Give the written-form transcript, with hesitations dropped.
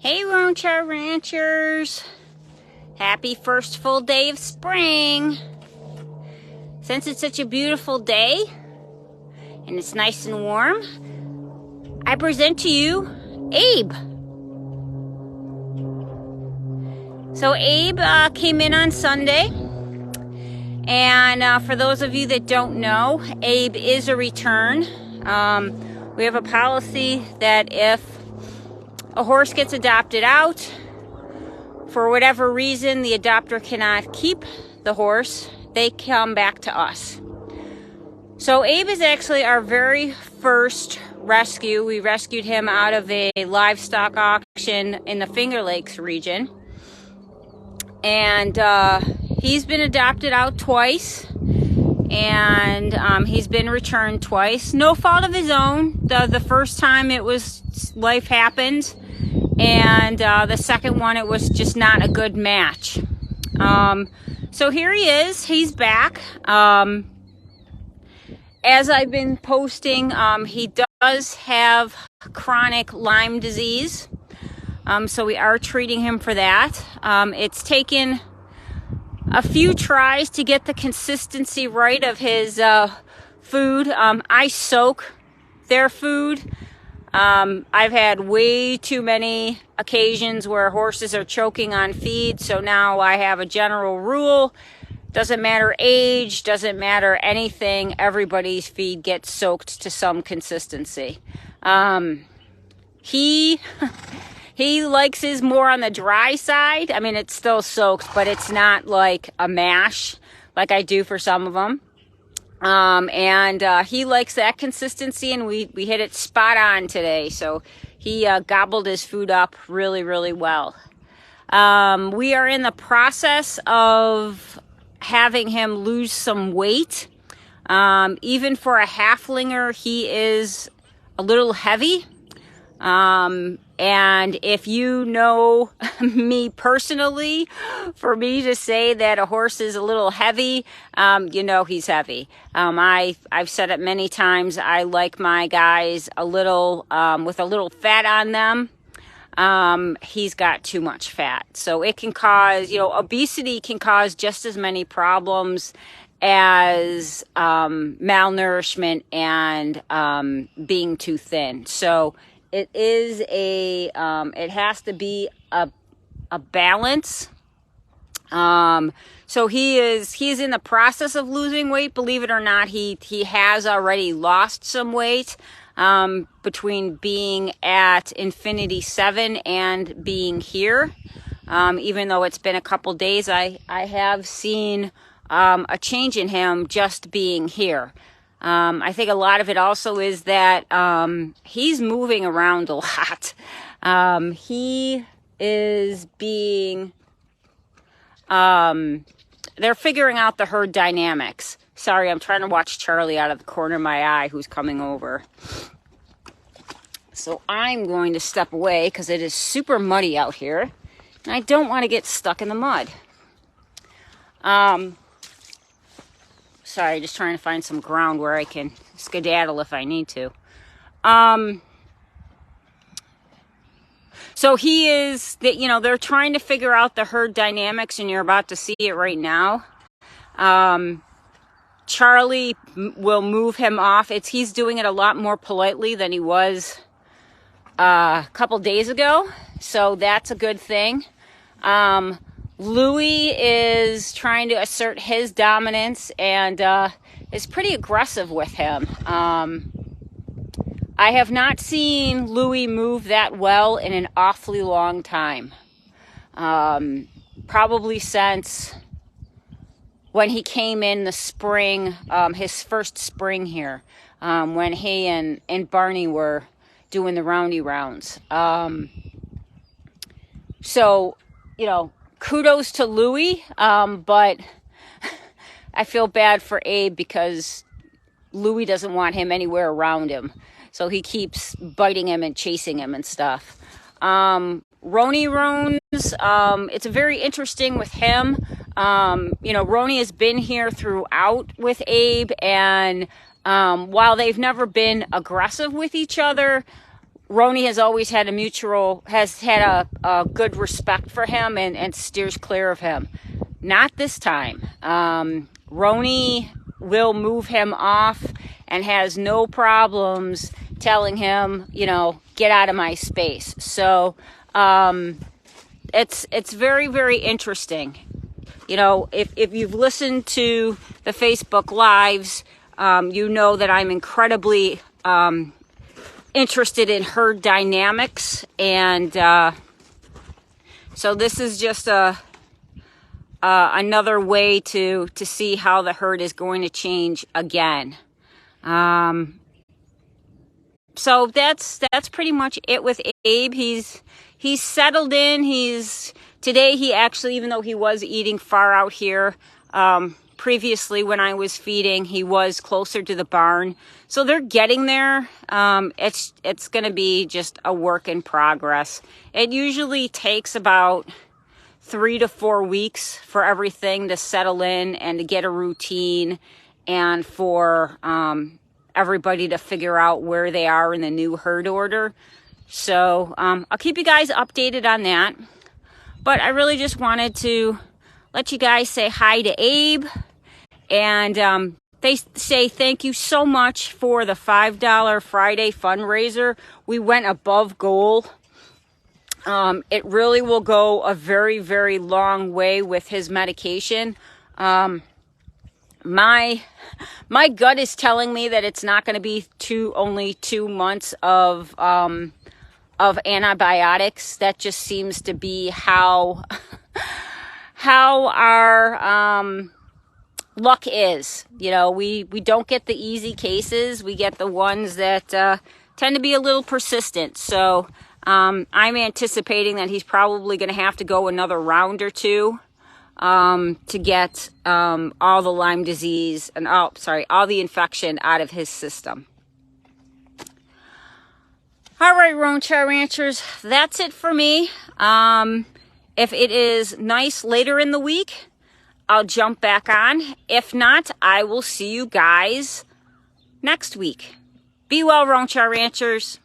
Hey Roanchar Ranchers! Happy first full day of spring! Since it's such a beautiful day and it's nice and warm, I present to you Abe. So Abe came in on Sunday, and for those of you that don't know, Abe is a return. We have a policy that if a horse gets adopted out, for whatever reason the adopter cannot keep the horse, they come back to us. So Abe is actually our very first rescue. We rescued him out of a livestock auction in the Finger Lakes region. And he's been adopted out twice, and he's been returned twice. No fault of his own. The first time it was life happened, and the second one it was just not a good match. So here he is. He's back. As I've been posting, he does have chronic Lyme disease. So we are treating him for that. It's taken a few tries to get the consistency right of his food. I soak their food. I've had way too many occasions where horses are choking on feed, so now I have a general rule. Doesn't matter age, doesn't matter anything, everybody's feed gets soaked to some consistency. He likes his more on the dry side. I mean, it's still soaked, but it's not like a mash like I do for some of them. He likes that consistency, and we hit it spot on today. So he gobbled his food up really, really well. We are in the process of having him lose some weight. Even for a halflinger, he is a little heavy. And if you know me personally, for me to say that a horse is a little heavy, you know he's heavy. I've said it many times. I like my guys a little, with a little fat on them. He's got too much fat. So it can cause, obesity can cause just as many problems as malnourishment and being too thin. So it is it has to be a balance. So he's in the process of losing weight. Believe it or not, he has already lost some weight, between being at Infinity 7 and being here. Even though it's been a couple days, I have seen, a change in him just being here. I think a lot of it also is that he's moving around a lot. He is being, they're figuring out the herd dynamics. Sorry, I'm trying to watch Charlie out of the corner of my eye who's coming over. So I'm going to step away because it is super muddy out here, and I don't want to get stuck in the mud. Sorry, just trying to find some ground where I can skedaddle if I need to. So he is, they're trying to figure out the herd dynamics, and you're about to see it right now. Charlie will move him off. He's doing it a lot more politely than he was a couple days ago. So that's a good thing. Louis is trying to assert his dominance and is pretty aggressive with him. I have not seen Louis move that well in an awfully long time. Probably since when he came in the spring, his first spring here, when he and Barney were doing the roundy rounds. So, kudos to Louis, but I feel bad for Abe because Louis doesn't want him anywhere around him. So he keeps biting him and chasing him and stuff. Roni Roans, it's very interesting with him. Roni has been here throughout with Abe, and while they've never been aggressive with each other, Roni has always had a good respect for him and steers clear of him. Not this time. Roni will move him off and has no problems telling him, get out of my space. So it's very, very interesting. If you've listened to the Facebook Lives, you know that I'm incredibly interested in herd dynamics, and so this is just another way to see how the herd is going to change again. So that's pretty much it with Abe. He's settled in. Today he actually, even though he was eating far out here, previously when I was feeding, he was closer to the barn. So they're getting there. It's going to be just a work in progress. It usually takes about 3 to 4 weeks for everything to settle in and to get a routine, and for everybody to figure out where they are in the new herd order. So I'll keep you guys updated on that. But I really just wanted to let you guys say hi to Abe. And they say thank you so much for the $5 Friday fundraiser. We went above goal. It really will go a very, very long way with his medication. My gut is telling me that it's not going to be only 2 months of antibiotics. That just seems to be how our luck is. We don't get the easy cases. We get the ones that tend to be a little persistent. So I'm anticipating that he's probably going to have to go another round or two to get all the Lyme disease and all the infection out of his system. All right, Roanchar Ranchers, that's it for me. If it is nice later in the week, I'll jump back on. If not, I will see you guys next week. Be well, Roanchar Ranchers.